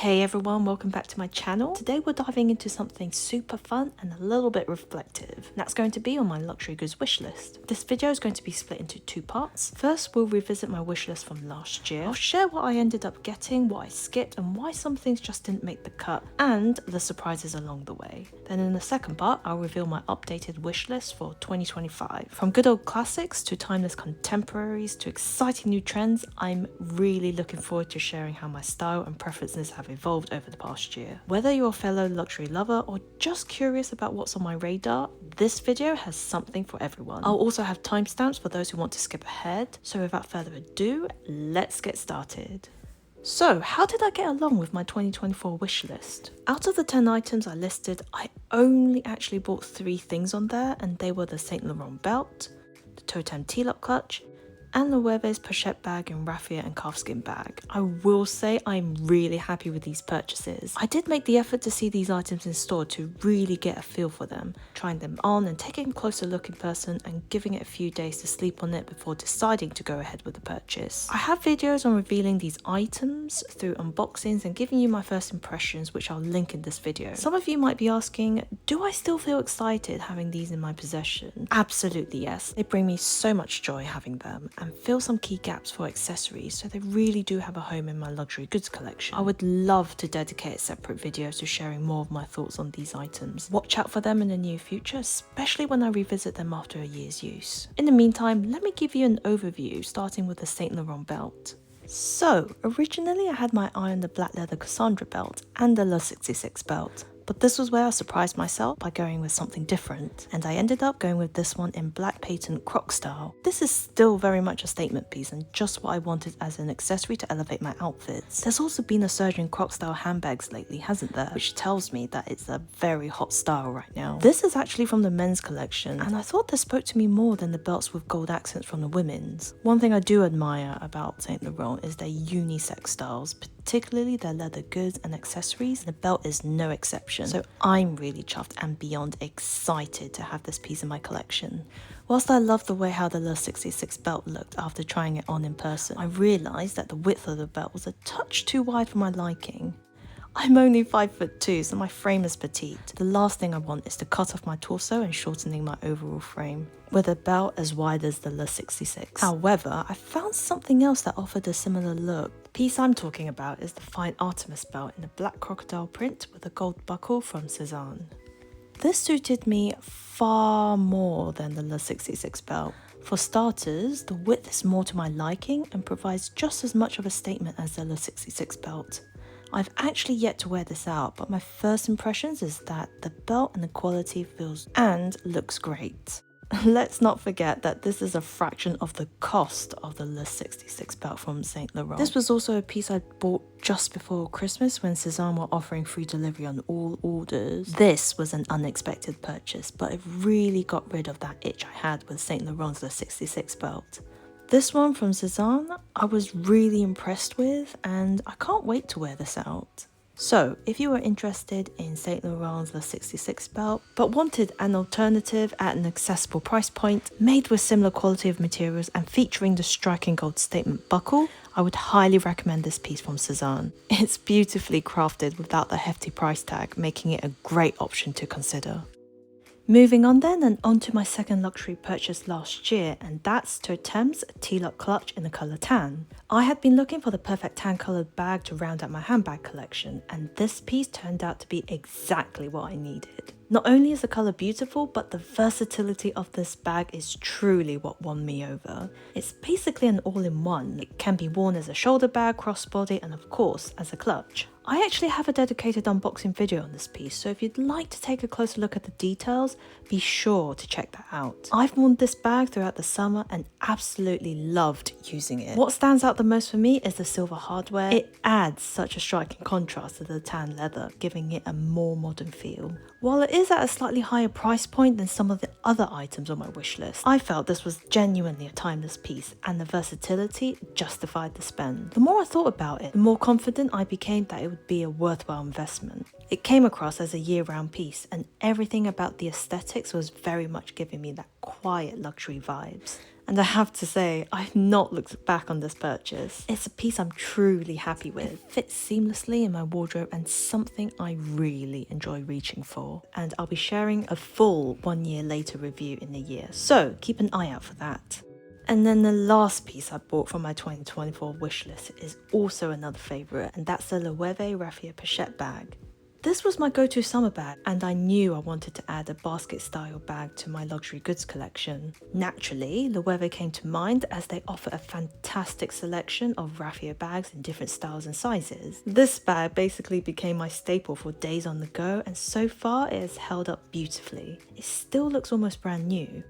Hey everyone, welcome back to my channel. Today we're diving into something super fun and a little bit reflective. That's going to be on my luxury goods wish list. This video is going to be split into two parts. First, we'll revisit my wish list from last year. I'll share what I ended up getting, what I skipped, and why some things just didn't make the cut, and the surprises along the way. Then in the second part, I'll reveal my updated wish list for 2025. From good old classics to timeless contemporaries to exciting new trends, I'm really looking forward to sharing how my style and preferences have evolved over the past year. Whether you're a fellow luxury lover or just curious about what's on my radar, this video has something for everyone. I'll also have timestamps for those who want to skip ahead. So without further ado, let's get started. So, how did I get along with my 2024 wish list? Out of the 10 items I listed, I only actually bought 3 things on there, and they were the Saint Laurent belt, the Totem T-lock clutch, and the Webe's pochette bag and raffia and calfskin bag. I will say I'm really happy with these purchases. I did make the effort to see these items in store to really get a feel for them, trying them on and taking a closer look in person and giving it a few days to sleep on it before deciding to go ahead with the purchase. I have videos on revealing these items through unboxings and giving you my first impressions, which I'll link in this video. Some of you might be asking, do I still feel excited having these in my possession? Absolutely yes. They bring me so much joy having them and fill some key gaps for accessories, so they really do have a home in my luxury goods collection. I would love to dedicate a separate video to sharing more of my thoughts on these items. Watch out for them in the near future, especially when I revisit them after a year's use. In the meantime, let me give you an overview, starting with the Saint Laurent belt. So, originally I had my eye on the black leather Cassandra belt and the Le 66 belt. But this was where I surprised myself by going with something different, and I ended up going with this one in black patent croc style. This is still very much a statement piece and just what I wanted as an accessory to elevate my outfits. There's also been a surge in croc style handbags lately, hasn't there? Which tells me that it's a very hot style right now. This is actually from the men's collection, and I thought this spoke to me more than the belts with gold accents from the women's. One thing I do admire about Saint Laurent is their unisex styles, particularly their leather goods and accessories. The belt is no exception, so I'm really chuffed and beyond excited to have this piece in my collection. Whilst I love the way how the Le 66 belt looked after trying it on in person, I realised that the width of the belt was a touch too wide for my liking. I'm only 5'2", so my frame is petite. The last thing I want is to cut off my torso and shortening my overall frame, with a belt as wide as the Le 66. However, I found something else that offered a similar look. The piece I'm talking about is the fine Artemis belt in a black crocodile print with a gold buckle from Cézanne. This suited me far more than the Le 66 belt. For starters, the width is more to my liking and provides just as much of a statement as the Le 66 belt. I've actually yet to wear this out, but my first impressions is that the belt and the quality feels and looks great. Let's not forget that this is a fraction of the cost of the Le 66 belt from Saint Laurent. This was also a piece I bought just before Christmas when Cézanne were offering free delivery on all orders. This was an unexpected purchase, but it really got rid of that itch I had with Saint Laurent's Le 66 belt. This one from Cézanne, I was really impressed with, and I can't wait to wear this out. So, if you are interested in Saint Laurent's Le 66 belt, but wanted an alternative at an accessible price point, made with similar quality of materials and featuring the striking gold statement buckle, I would highly recommend this piece from Cézanne. It's beautifully crafted without the hefty price tag, making it a great option to consider. Moving on then, and onto my second luxury purchase last year, and that's Totem's T-lock clutch in the colour tan. I had been looking for the perfect tan coloured bag to round out my handbag collection, and this piece turned out to be exactly what I needed. Not only is the colour beautiful, but the versatility of this bag is truly what won me over. It's basically an all-in-one. It can be worn as a shoulder bag, crossbody, and of course as a clutch. I actually have a dedicated unboxing video on this piece, so if you'd like to take a closer look at the details, be sure to check that out. I've worn this bag throughout the summer and absolutely loved using it. What stands out the most for me is the silver hardware. It adds such a striking contrast to the tan leather, giving it a more modern feel. While it is at a slightly higher price point than some of the other items on my wish list, I felt this was genuinely a timeless piece and the versatility justified the spend. The more I thought about it, the more confident I became that it would be a worthwhile investment. It came across as a year-round piece, and everything about the aesthetics was very much giving me that quiet luxury vibes. And I have to say, I've not looked back on this purchase. It's a piece I'm truly happy with. It fits seamlessly in my wardrobe and something I really enjoy reaching for. And I'll be sharing a full 1 year later review in a year, so keep an eye out for that. And then the last piece I bought from my 2024 wish list is also another favourite, and that's the Loewe Raffia Pochette bag. This was my go-to summer bag, and I knew I wanted to add a basket-style bag to my luxury goods collection. Naturally, Loewe came to mind as they offer a fantastic selection of raffia bags in different styles and sizes. This bag basically became my staple for days on the go, and so far it has held up beautifully. It still looks almost brand new.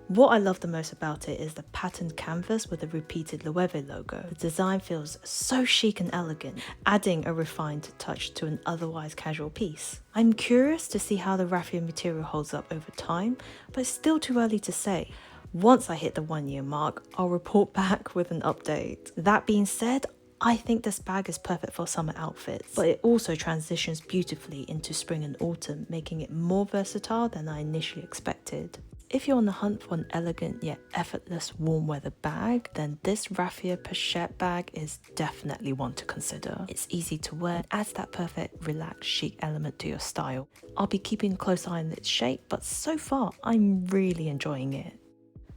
What I love the most about it is the patterned canvas with the repeated Loewe logo. The design feels so chic and elegant, adding a refined touch to an otherwise casual piece. I'm curious to see how the raffia material holds up over time, but it's still too early to say. Once I hit the 1 year mark, I'll report back with an update. That being said, I think this bag is perfect for summer outfits, but it also transitions beautifully into spring and autumn, making it more versatile than I initially expected. If you're on the hunt for an elegant yet effortless warm weather bag, then this raffia pochette bag is definitely one to consider. It's easy to wear, adds that perfect relaxed chic element to your style. I'll be keeping a close eye on its shape, but so far I'm really enjoying it.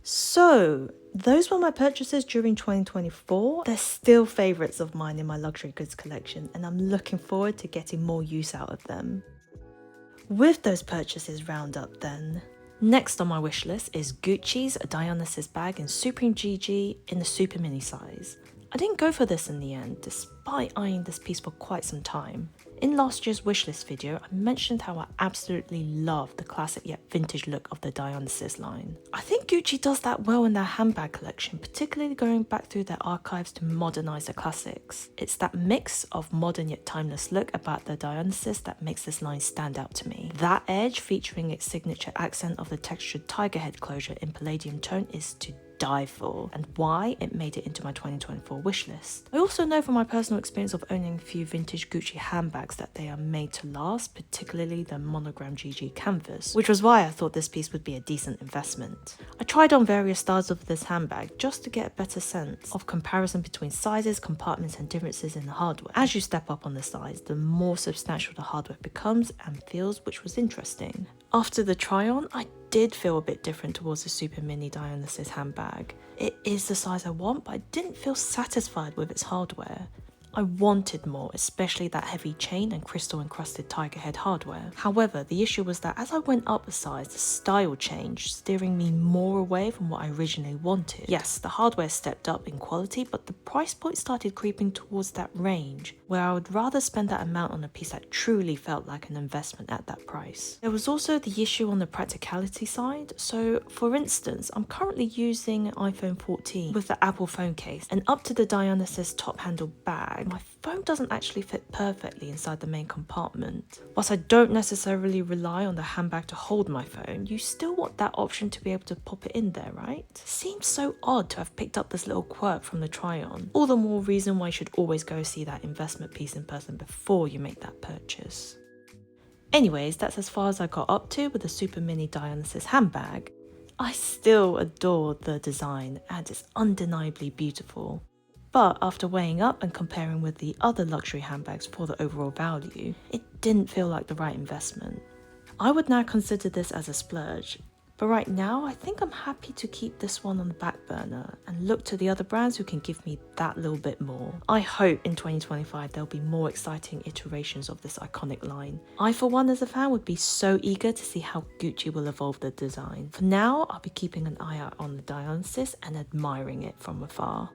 So, those were my purchases during 2024. They're still favourites of mine in my luxury goods collection, and I'm looking forward to getting more use out of them. With those purchases round up then, next on my wish list is Gucci's Dionysus bag in Supreme GG in the super mini size. I didn't go for this in the end, despite eyeing this piece for quite some time. In last year's wishlist video, I mentioned how I absolutely love the classic yet vintage look of the Dionysus line. I think Gucci does that well in their handbag collection, particularly going back through their archives to modernise the classics. It's that mix of modern yet timeless look about the Dionysus that makes this line stand out to me. That edge, featuring its signature accent of the textured tiger head closure in palladium tone, is to die for, and why it made it into my 2024 wish list. I also know from my personal experience of owning a few vintage Gucci handbags that they are made to last, particularly the monogram GG canvas, which was why I thought this piece would be a decent investment. I tried on various styles of this handbag just to get a better sense of comparison between sizes, compartments and differences in the hardware. As you step up on the size, the more substantial the hardware becomes and feels, which was interesting. After the try on, I did feel a bit different towards the super mini Dionysus handbag. It is the size I want, but I didn't feel satisfied with its hardware. I wanted more, especially that heavy chain and crystal encrusted tiger head hardware. However, the issue was that as I went up a size, the style changed, steering me more away from what I originally wanted. Yes, the hardware stepped up in quality, but the price point started creeping towards that range, where I would rather spend that amount on a piece that truly felt like an investment at that price. There was also the issue on the practicality side. So, for instance, I'm currently using an iPhone 14 with the Apple phone case, and up to the Dionysus top handle bag, my phone doesn't actually fit perfectly inside the main compartment. Whilst I don't necessarily rely on the handbag to hold my phone, you still want that option to be able to pop it in there, right? Seems so odd to have picked up this little quirk from the try-on. All the more reason why you should always go see that investment piece in person before you make that purchase. Anyways, that's as far as I got up to with the super mini Dionysus handbag. I still adore the design and it's undeniably beautiful. But after weighing up and comparing with the other luxury handbags for the overall value, it didn't feel like the right investment. I would now consider this as a splurge, but right now I think I'm happy to keep this one on the back burner and look to the other brands who can give me that little bit more. I hope in 2025 there'll be more exciting iterations of this iconic line. I for one as a fan would be so eager to see how Gucci will evolve the design. For now, I'll be keeping an eye out on the Dionysus and admiring it from afar.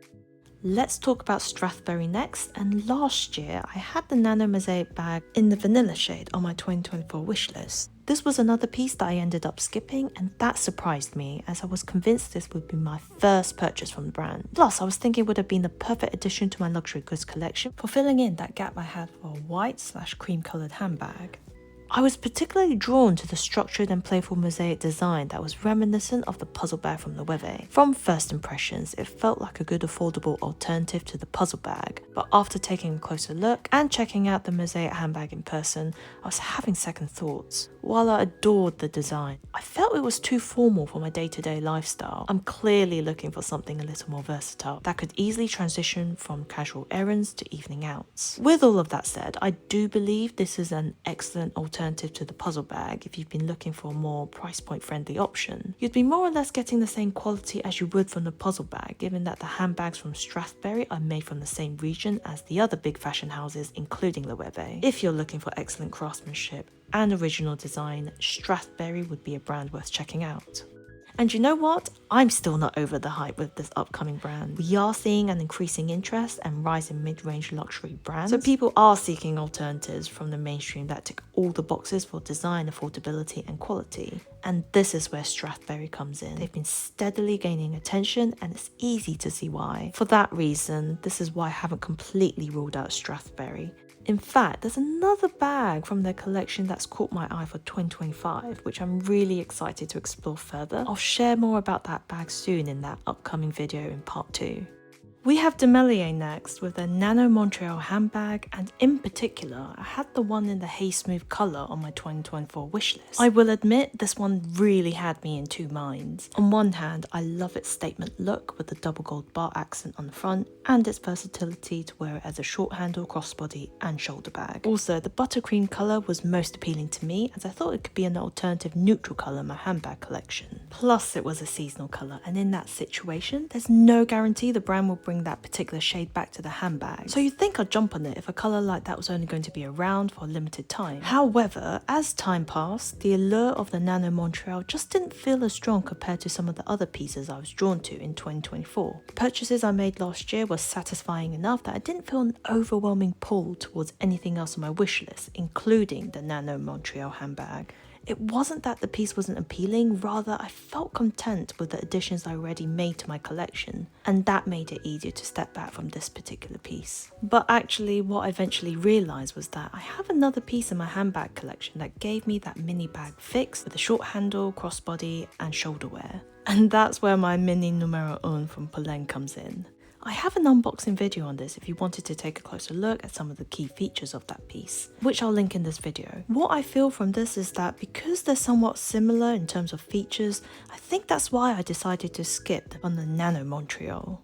Let's talk about Strathberry next, and last year I had the Nano Mosaic bag in the vanilla shade on my 2024 wish list. This was another piece that I ended up skipping, and that surprised me as I was convinced this would be my first purchase from the brand. Plus, I was thinking it would have been the perfect addition to my luxury goods collection for filling in that gap I had for a white/cream coloured handbag. I was particularly drawn to the structured and playful mosaic design that was reminiscent of the puzzle bag from Loewe. From first impressions, it felt like a good affordable alternative to the puzzle bag, but after taking a closer look and checking out the mosaic handbag in person, I was having second thoughts. While I adored the design, I felt it was too formal for my day-to-day lifestyle. I'm clearly looking for something a little more versatile that could easily transition from casual errands to evening outs. With all of that said, I do believe this is an excellent alternative to the puzzle bag if you've been looking for a more price point friendly option. You'd be more or less getting the same quality as you would from the puzzle bag, given that the handbags from Strathberry are made from the same region as the other big fashion houses, including Loewe. If you're looking for excellent craftsmanship and original design, Strathberry would be a brand worth checking out. And you know what? I'm still not over the hype with this upcoming brand. We are seeing an increasing interest and rise in mid-range luxury brands. So people are seeking alternatives from the mainstream that tick all the boxes for design, affordability and quality. And this is where Strathberry comes in. They've been steadily gaining attention and it's easy to see why. For that reason, this is why I haven't completely ruled out Strathberry. In fact, there's another bag from their collection that's caught my eye for 2025, which I'm really excited to explore further. I'll share more about that bag soon in that upcoming video in part 2. We have Demellier next with their Nano Montreal handbag, and in particular, I had the one in the Hay Smooth colour on my 2024 wishlist. I will admit this one really had me in two minds. On one hand, I love its statement look with the double gold bar accent on the front and its versatility to wear it as a short handle, crossbody and shoulder bag. Also, the buttercream colour was most appealing to me as I thought it could be an alternative neutral colour in my handbag collection. Plus, it was a seasonal colour, and in that situation, there's no guarantee the brand will bring that particular shade back to the handbag. So you'd think I'd jump on it if a colour like that was only going to be around for a limited time. However, as time passed, the allure of the Nano Montreal just didn't feel as strong compared to some of the other pieces I was drawn to in 2024. The purchases I made last year were satisfying enough that I didn't feel an overwhelming pull towards anything else on my wish list, including the Nano Montreal handbag. It wasn't that the piece wasn't appealing, rather I felt content with the additions I already made to my collection, and that made it easier to step back from this particular piece. But actually what I eventually realised was that I have another piece in my handbag collection that gave me that mini bag fix with a short handle, crossbody and shoulder wear. And that's where my mini numero un from Polen comes in. I have an unboxing video on this if you wanted to take a closer look at some of the key features of that piece, which I'll link in this video. What I feel from this is that because they're somewhat similar in terms of features, I think that's why I decided to skip on the Nano Montreal.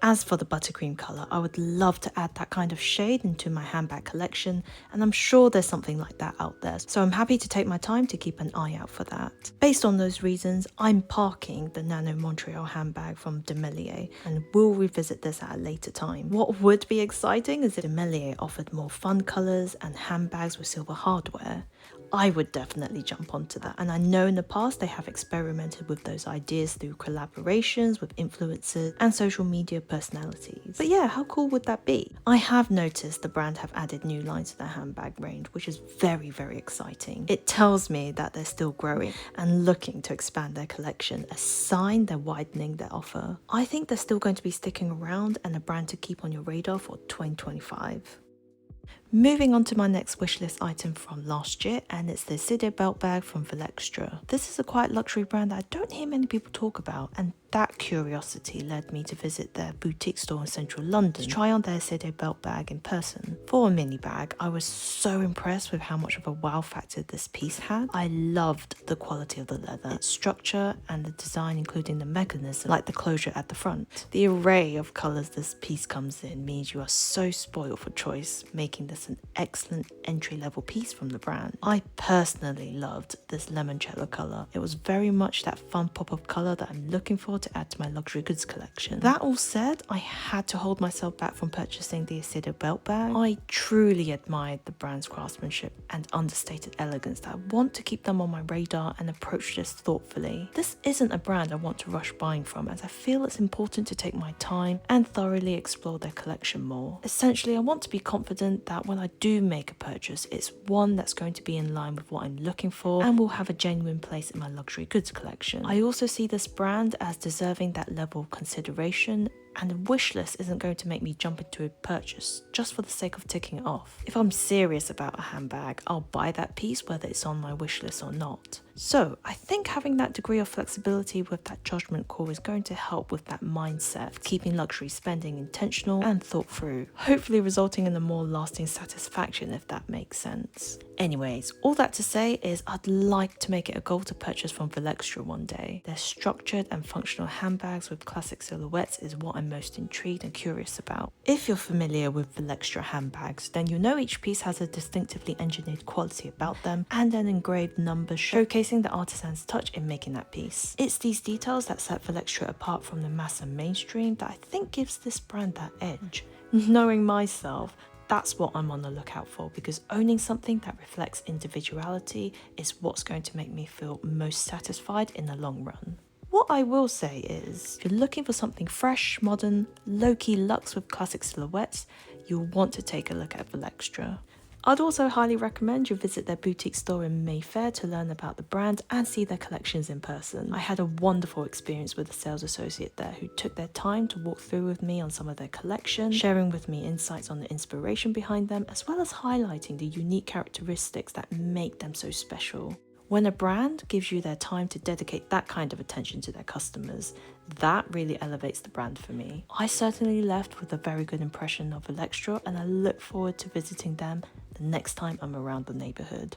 As for the buttercream colour, I would love to add that kind of shade into my handbag collection, and I'm sure there's something like that out there, so I'm happy to take my time to keep an eye out for that. Based on those reasons, I'm parking the Nano Montreal handbag from Demellier and will revisit this at a later time. What would be exciting is if Demellier offered more fun colours and handbags with silver hardware. I would definitely jump onto that, and I know in the past they have experimented with those ideas through collaborations with influencers and social media personalities. But yeah, how cool would that be? I have noticed the brand have added new lines to their handbag range, which is very, very exciting. It tells me that they're still growing and looking to expand their collection, a sign they're widening their offer. I think they're still going to be sticking around and a brand to keep on your radar for 2025. Moving on to my next wishlist item from last year, and it's the Cide belt bag from Valextra. This is a quite luxury brand that I don't hear many people talk about, and that curiosity led me to visit their boutique store in central London to try on their Cide belt bag in person. For a mini bag, I was so impressed with how much of a wow factor this piece had. I loved the quality of the leather, its structure and the design, including the mechanism like the closure at the front. The array of colours this piece comes in means you are so spoiled for choice, making this an excellent entry-level piece from the brand. I personally loved this limoncello colour. It was very much that fun pop-up colour that I'm looking for to add to my luxury goods collection. That all said, I had to hold myself back from purchasing the Cide belt bag. I truly admired the brand's craftsmanship and understated elegance that I want to keep them on my radar and approach this thoughtfully. This isn't a brand I want to rush buying from, as I feel it's important to take my time and thoroughly explore their collection more. Essentially, I want to be confident that when I do make a purchase, it's one that's going to be in line with what I'm looking for and will have a genuine place in my luxury goods collection. I also see this brand as deserving that level of consideration and the wish list isn't going to make me jump into a purchase just for the sake of ticking it off. If I'm serious about a handbag, I'll buy that piece whether it's on my wish list or not. So I think having that degree of flexibility with that judgment call is going to help with that mindset, keeping luxury spending intentional and thought through, hopefully resulting in a more lasting satisfaction, if that makes sense. Anyways, all that to say is I'd like to make it a goal to purchase from Valextra one day. Their structured and functional handbags with classic silhouettes is what I'm most intrigued and curious about. If you're familiar with Valextra handbags, then you know each piece has a distinctively engineered quality about them and an engraved number showcasing the artisan's touch in making that piece. It's these details that set Valextra apart from the mass and mainstream that I think gives this brand that edge. Knowing myself, that's what I'm on the lookout for, because owning something that reflects individuality is what's going to make me feel most satisfied in the long run. What I will say is, if you're looking for something fresh, modern, low-key luxe with classic silhouettes, you'll want to take a look at Valextra. I'd also highly recommend you visit their boutique store in Mayfair to learn about the brand and see their collections in person. I had a wonderful experience with a sales associate there who took their time to walk through with me on some of their collections, sharing with me insights on the inspiration behind them, as well as highlighting the unique characteristics that make them so special. When a brand gives you their time to dedicate that kind of attention to their customers, that really elevates the brand for me. I certainly left with a very good impression of Valextra, and I look forward to visiting them the next time I'm around the neighbourhood.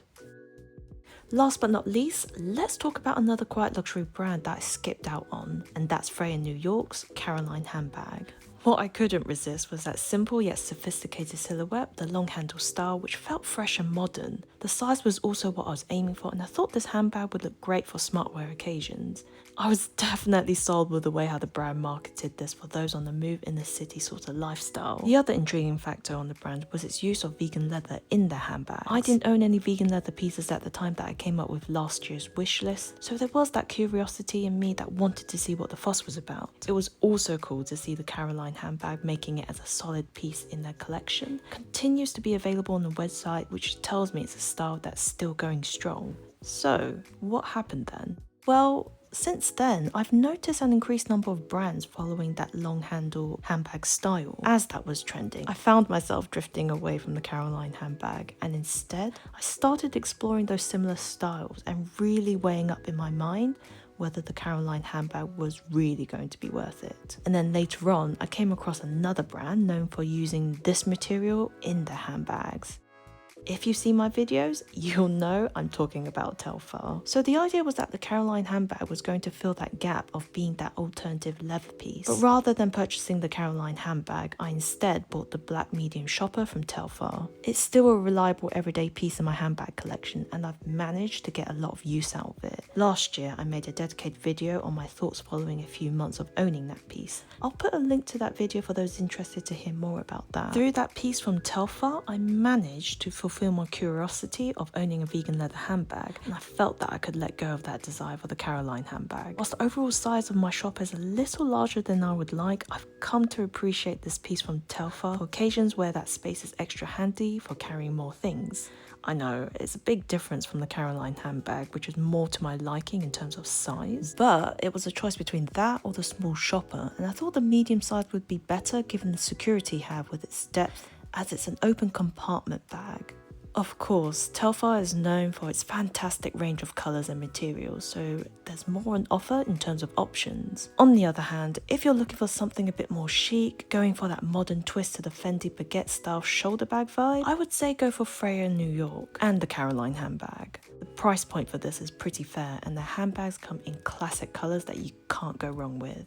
Last but not least, let's talk about another quiet luxury brand that I skipped out on, and that's Freja New York's Caroline handbag. What I couldn't resist was that simple yet sophisticated silhouette, the long handle style, which felt fresh and modern. The size was also what I was aiming for, and I thought this handbag would look great for smart wear occasions. I was definitely sold with the way how the brand marketed this for those on the move in the city sort of lifestyle. The other intriguing factor on the brand was its use of vegan leather in their handbags. I didn't own any vegan leather pieces at the time that I came up with last year's wish list, so there was that curiosity in me that wanted to see what the fuss was about. It was also cool to see the Caroline handbag making it as a solid piece in their collection. Continues to be available on the website, which tells me it's a style that's still going strong. So what happened then? Well, since then, I've noticed an increased number of brands following that long handle handbag style. As that was trending, I found myself drifting away from the Caroline handbag, and instead I started exploring those similar styles and really weighing up in my mind whether the Caroline handbag was really going to be worth it. And then later on, I came across another brand known for using this material in their handbags. If you see my videos, you'll know I'm talking about Telfar. So the idea was that the Caroline handbag was going to fill that gap of being that alternative leather piece. But rather than purchasing the Caroline handbag, I instead bought the black medium shopper from Telfar. It's still a reliable everyday piece in my handbag collection, and I've managed to get a lot of use out of it. Last year, I made a dedicated video on my thoughts following a few months of owning that piece. I'll put a link to that video for those interested to hear more about that. Through that piece from Telfar, I managed to fulfill my curiosity of owning a vegan leather handbag, and I felt that I could let go of that desire for the Caroline handbag. Whilst the overall size of my shop is a little larger than I would like, I've come to appreciate this piece from Telfar for occasions where that space is extra handy for carrying more things. I know, it's a big difference from the Caroline handbag, which is more to my liking in terms of size, but it was a choice between that or the small shopper, and I thought the medium size would be better given the security you have with its depth, as it's an open compartment bag. Of course, Telfar is known for its fantastic range of colours and materials, so there's more on offer in terms of options. On the other hand, if you're looking for something a bit more chic, going for that modern twist to the Fendi baguette style shoulder bag vibe, I would say go for Freja New York and the Caroline handbag. The price point for this is pretty fair, and the handbags come in classic colours that you can't go wrong with.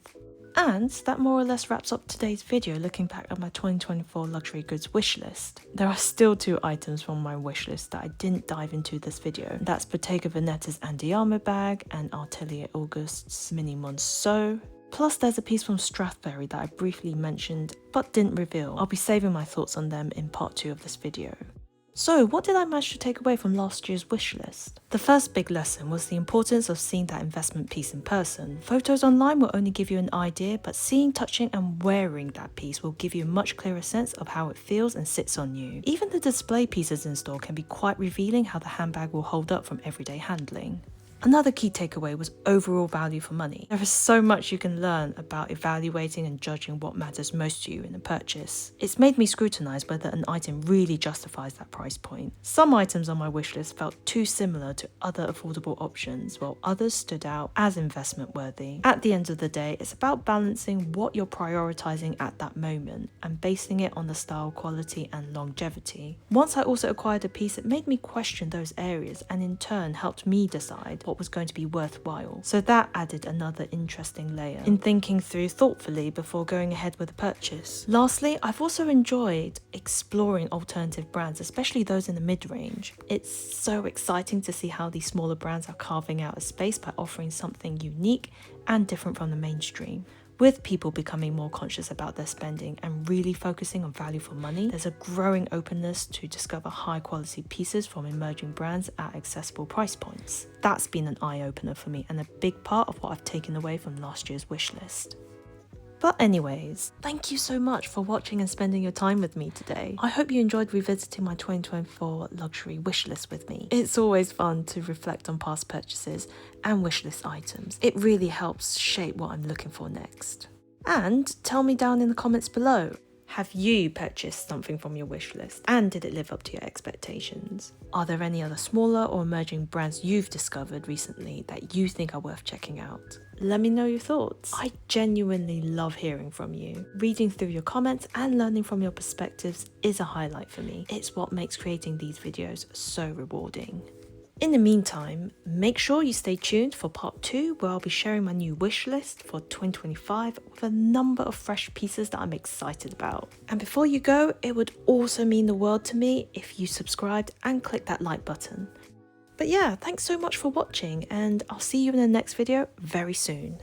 And that more or less wraps up today's video looking back at my 2024 luxury goods wish list. There are still 2 items from my wish list that I didn't dive into this video. That's Bottega Veneta's Andiamo bag and Atelier August's Mini Monceau. Plus there's a piece from Strathberry that I briefly mentioned but didn't reveal. I'll be saving my thoughts on them in part 2 of this video. So what did I manage to take away from last year's wish list? The first big lesson was the importance of seeing that investment piece in person. Photos online will only give you an idea, but seeing, touching and wearing that piece will give you a much clearer sense of how it feels and sits on you. Even the display pieces in store can be quite revealing how the handbag will hold up from everyday handling. Another key takeaway was overall value for money. There is so much you can learn about evaluating and judging what matters most to you in a purchase. It's made me scrutinise whether an item really justifies that price point. Some items on my wish list felt too similar to other affordable options, while others stood out as investment worthy. At the end of the day, it's about balancing what you're prioritising at that moment and basing it on the style, quality and longevity. Once I also acquired a piece, it made me question those areas and in turn helped me decide what was going to be worthwhile. So that added another interesting layer in thinking through thoughtfully before going ahead with a purchase. Lastly, I've also enjoyed exploring alternative brands, especially those in the mid-range. It's so exciting to see how these smaller brands are carving out a space by offering something unique and different from the mainstream. With people becoming more conscious about their spending and really focusing on value for money, there's a growing openness to discover high quality pieces from emerging brands at accessible price points. That's been an eye-opener for me and a big part of what I've taken away from last year's wish list. But anyways, thank you so much for watching and spending your time with me today. I hope you enjoyed revisiting my 2024 luxury wish list with me. It's always fun to reflect on past purchases and wish list items. It really helps shape what I'm looking for next. And tell me down in the comments below, have you purchased something from your wish list and did it live up to your expectations? Are there any other smaller or emerging brands you've discovered recently that you think are worth checking out? Let me know your thoughts. I genuinely love hearing from you. Reading through your comments and learning from your perspectives is a highlight for me. It's what makes creating these videos so rewarding. In the meantime, make sure you stay tuned for part 2 where I'll be sharing my new wish list for 2025 with a number of fresh pieces that I'm excited about. And before you go, it would also mean the world to me if you subscribed and click that like button. But yeah, thanks so much for watching and I'll see you in the next video very soon.